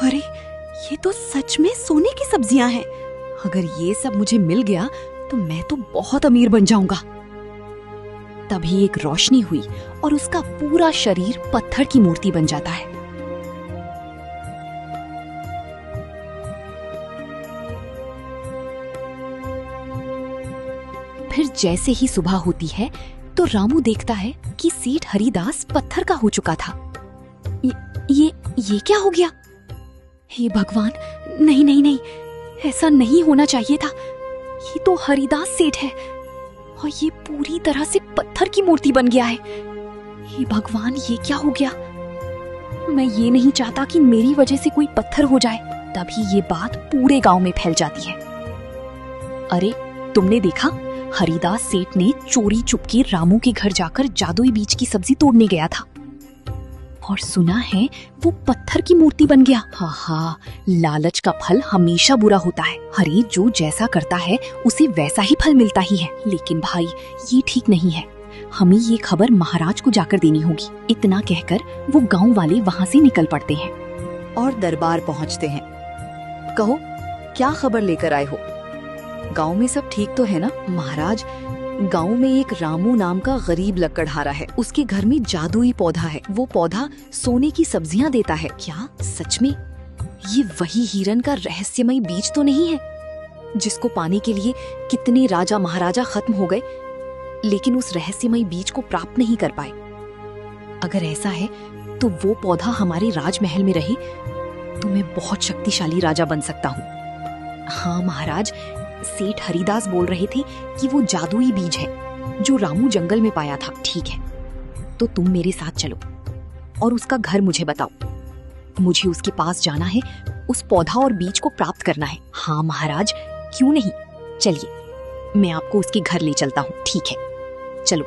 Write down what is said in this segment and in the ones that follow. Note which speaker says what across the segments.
Speaker 1: अरे, ये तो सच में सोने की सब्जियां हैं। अगर ये सब मुझे मिल गया तो मैं तो बहुत अमीर बन जाऊंगा। तभी एक रोशनी हुई और उसका पूरा शरीर पत्थर की मूर्ति बन जाता है। फिर जैसे ही सुबह होती है तो रामू देखता है कि सेठ हरिदास पत्थर का हो चुका था। ये क्या हो गया? हे भगवान, नहीं नहीं नहीं, ऐसा नहीं होना चाहिए था। ये तो हरिदास सेठ है और ये पूरी तरह से पत्थर की मूर्ति बन गया है। हे भगवान, ये क्या हो गया? मैं ये नहीं चाहता कि मेरी वजह से कोई पत्थर हो जाए। तभी ये बात पूरे गांव में फैल जाती है। अरे, तुमने देखा? हरिदास सेठ ने चोरी चुपके रामू के घर जाकर जादुई बीज की सब्जी तोड़ने गया था और सुना है वो पत्थर की मूर्ति बन गया। हाँ, लालच का फल हमेशा बुरा होता है। अरे, जो जैसा करता है उसे वैसा ही फल मिलता ही है। लेकिन भाई, ये ठीक नहीं है। हमें ये खबर महाराज को जाकर देनी होगी। इतना कहकर वो गांव वाले वहाँ से निकल पड़ते हैं और दरबार पहुँचते हैं। कहो, क्या खबर लेकर आए हो? गांव में सब ठीक तो है ना? महाराज, गांव में एक रामू नाम का गरीब लकड़हारा है। उसके घर में जादुई पौधा है। वो पौधा सोने की सब्जियां देता है। क्या सच में? ये वही हिरन का रहस्यमय बीज तो नहीं है जिसको पाने के लिए कितने राजा महाराजा खत्म हो गए, लेकिन उस रहस्यमय बीज को प्राप्त नहीं कर पाए? अगर ऐसा है तो वो पौधा हमारे राजमहल में रहे तो मैं बहुत शक्तिशाली राजा बन सकता हूँ। हाँ महाराज, सेठ हरिदास बोल रहे थे कि वो जादुई बीज है जो रामू जंगल में पाया था। ठीक है, तो तुम मेरे साथ चलो और उसका घर मुझे बताओ। मुझे उसके पास जाना है, उस पौधा और बीज को प्राप्त करना है। हाँ महाराज, क्यों नहीं, चलिए मैं आपको उसके घर ले चलता हूँ। ठीक है, चलो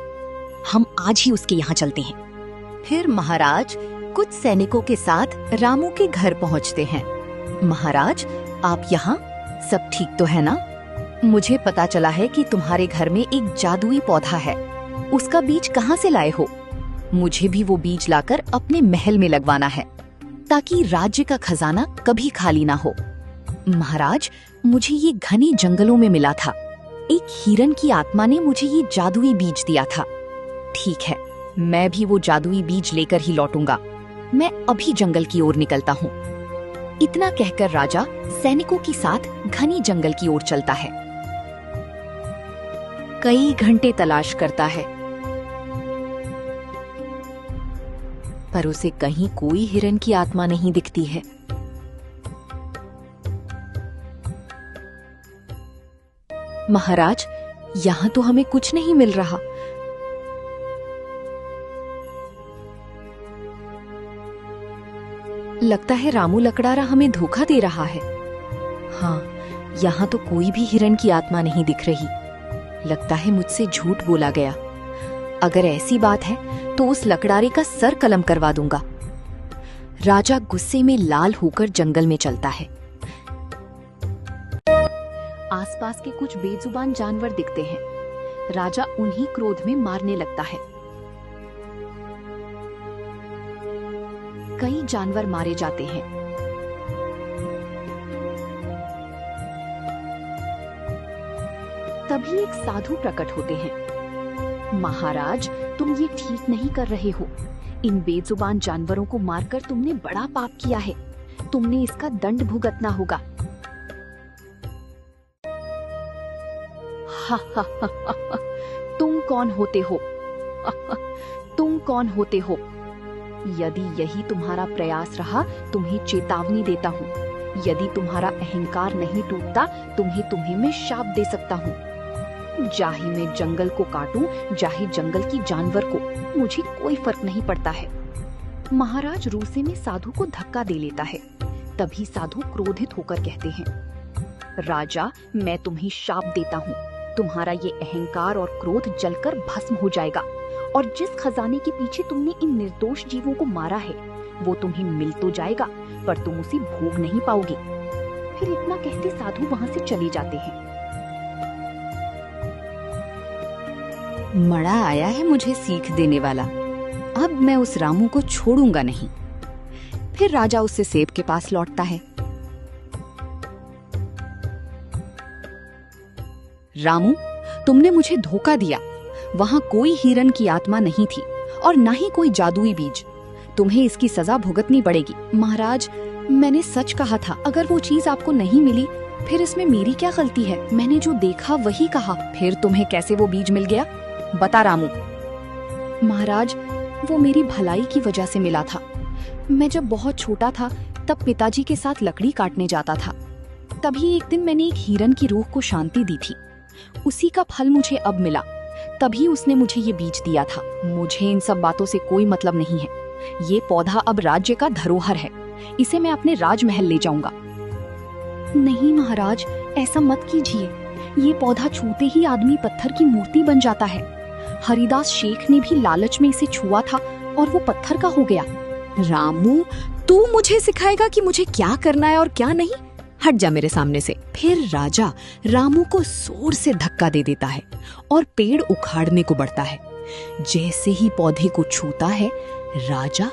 Speaker 1: हम आज ही उसके यहाँ चलते हैं। फिर महाराज कुछ सैनिकों के साथ रामू के घर पहुँचते हैं। महाराज, आप यहाँ? सब ठीक तो है ना? मुझे पता चला है कि तुम्हारे घर में एक जादुई पौधा है। उसका बीज कहाँ से लाए हो? मुझे भी वो बीज लाकर अपने महल में लगवाना है ताकि राज्य का खजाना कभी खाली ना हो। महाराज, मुझे ये घने जंगलों में मिला था। एक हिरन की आत्मा ने मुझे ये जादुई बीज दिया था। ठीक है, मैं भी वो जादुई बीज लेकर ही लौटूंगा। मैं अभी जंगल की ओर निकलता हूँ। इतना कहकर राजा सैनिकों के साथ घनी जंगल की ओर चलता है। कई घंटे तलाश करता है पर उसे कहीं कोई हिरन की आत्मा नहीं दिखती है। महाराज, यहाँ तो हमें कुछ नहीं मिल रहा। लगता है रामू लकड़ारा हमें धोखा दे रहा है। हाँ, यहाँ तो कोई भी हिरन की आत्मा नहीं दिख रही। लगता है मुझसे झूठ बोला गया। अगर ऐसी बात है तो उस लकड़ारे का सर कलम करवा दूंगा। राजा गुस्से में लाल होकर जंगल में चलता है। आसपास के कुछ बेजुबान जानवर दिखते हैं। राजा उन्हीं क्रोध में मारने लगता है। कई जानवर मारे जाते हैं। तभी एक साधु प्रकट होते हैं। महाराज, तुम ये ठीक नहीं कर रहे हो। इन बेजुबान जानवरों को मारकर तुमने बड़ा पाप किया है। तुमने इसका दंड भुगतना होगा। तुम कौन होते हो? तुम कौन होते हो? यदि यही तुम्हारा प्रयास रहा, तुम्हें चेतावनी देता हूँ। यदि तुम्हारा अहंकार नहीं टूटता, तुम्हें मैं शाप दे सकता हूँ। चाहे मैं जंगल को काटूं, चाहे जंगल की जानवर को, मुझे कोई फर्क नहीं पड़ता है। महाराज रूसे में साधु को धक्का दे लेता है। तभी साधु क्रोधित होकर कहते हैं, राजा, मैं तुम्हें शाप देता हूँ। तुम्हारा ये अहंकार और क्रोध जलकर भस्म हो जाएगा और जिस खजाने के पीछे तुमने इन निर्दोष जीवों को मारा है, वो तुम्हें मिल तो जाएगा पर तुम उसे भोग नहीं पाओगे। फिर इतना कहते साधु वहाँ से चले जाते हैं। मड़ा आया है मुझे सीख देने वाला। अब मैं उस रामू को छोड़ूंगा नहीं। फिर राजा उससे सेब के पास लौटता है। रामू, तुमने मुझे धोखा दिया। वहां कोई हिरण की आत्मा नहीं थी और न ही कोई जादुई बीज। तुम्हें इसकी सजा भुगतनी पड़ेगी। महाराज, मैंने सच कहा था। अगर वो चीज आपको नहीं मिली फिर इसमें मेरी क्या गलती है? मैंने जो देखा वही कहा। फिर तुम्हें कैसे वो बीज मिल गया? बता रामू। महाराज, वो मेरी भलाई की वजह से मिला था। मैं जब बहुत छोटा था तब पिताजी के साथ लकड़ी काटने जाता था। तभी एक दिन मैंने एक हिरण की रूह को शांति दी थी। उसी का फल मुझे अब मिला। तभी उसने मुझे ये बीज दिया था। मुझे इन सब बातों से कोई मतलब नहीं है। ये पौधा अब राज्य का धरोहर है। इसे मैं अपने राजमहल ले जाऊंगा। नहीं महाराज, ऐसा मत कीजिए। ये पौधा छूते ही आदमी पत्थर की मूर्ति बन जाता है। हरिदास शेख ने भी लालच में इसे छुआ था और वो पत्थर का हो गया। रामू, तू मुझे सिखाएगा कि मुझे क्या करना है और क्या नहीं? हट जा मेरे सामने से। फिर राजा रामू को जोर से धक्का दे देता है और पेड़ उखाड़ने को बढ़ता है। जैसे ही पौधे को छूता है, राजा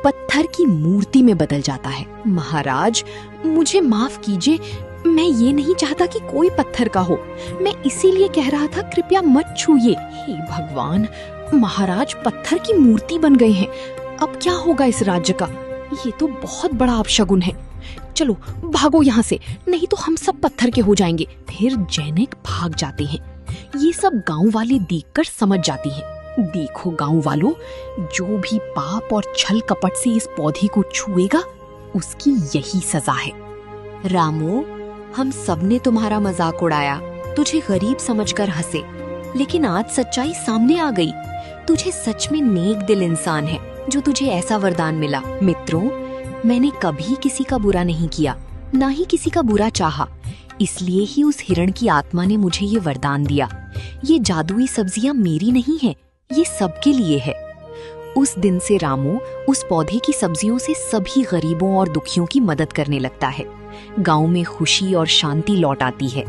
Speaker 1: पत्थर की मूर्ति में बदल जाता है। महाराज, मुझे माफ कीजिए। मैं ये नहीं चाहता कि कोई पत्थर का हो। मैं इसीलिए कह रहा था, कृपया मत छूइए। हे भगवान, महाराज पत्थर की मूर्ति बन गए हैं। अब क्या होगा इस राज्य का? ये तो बहुत बड़ा अपशगुन है। चलो भागो यहाँ से, नहीं तो हम सब पत्थर के हो जाएंगे। फिर जैनक भाग जाते हैं। ये सब गांव वाले देखकर समझ जाती हैं। देखो गांव वालों, जो भी पाप और छल कपट से इस पौधे को छुएगा उसकी यही सजा है। रामू, हम सबने तुम्हारा मजाक उड़ाया, तुझे गरीब समझकर हंसे, लेकिन आज सच्चाई सामने आ गई। तुझे सच में नेक दिल इंसान है जो तुझे ऐसा वरदान मिला। मित्रों, मैंने कभी किसी का बुरा नहीं किया, ना ही किसी का बुरा चाहा। इसलिए ही उस हिरण की आत्मा ने मुझे ये वरदान दिया। ये जादुई सब्जियां मेरी नहीं है, ये सबके लिए है। उस दिन से रामू उस पौधे की सब्जियों से सभी गरीबों और दुखियों की मदद करने लगता है। गांव में खुशी और शांति लौट आती है।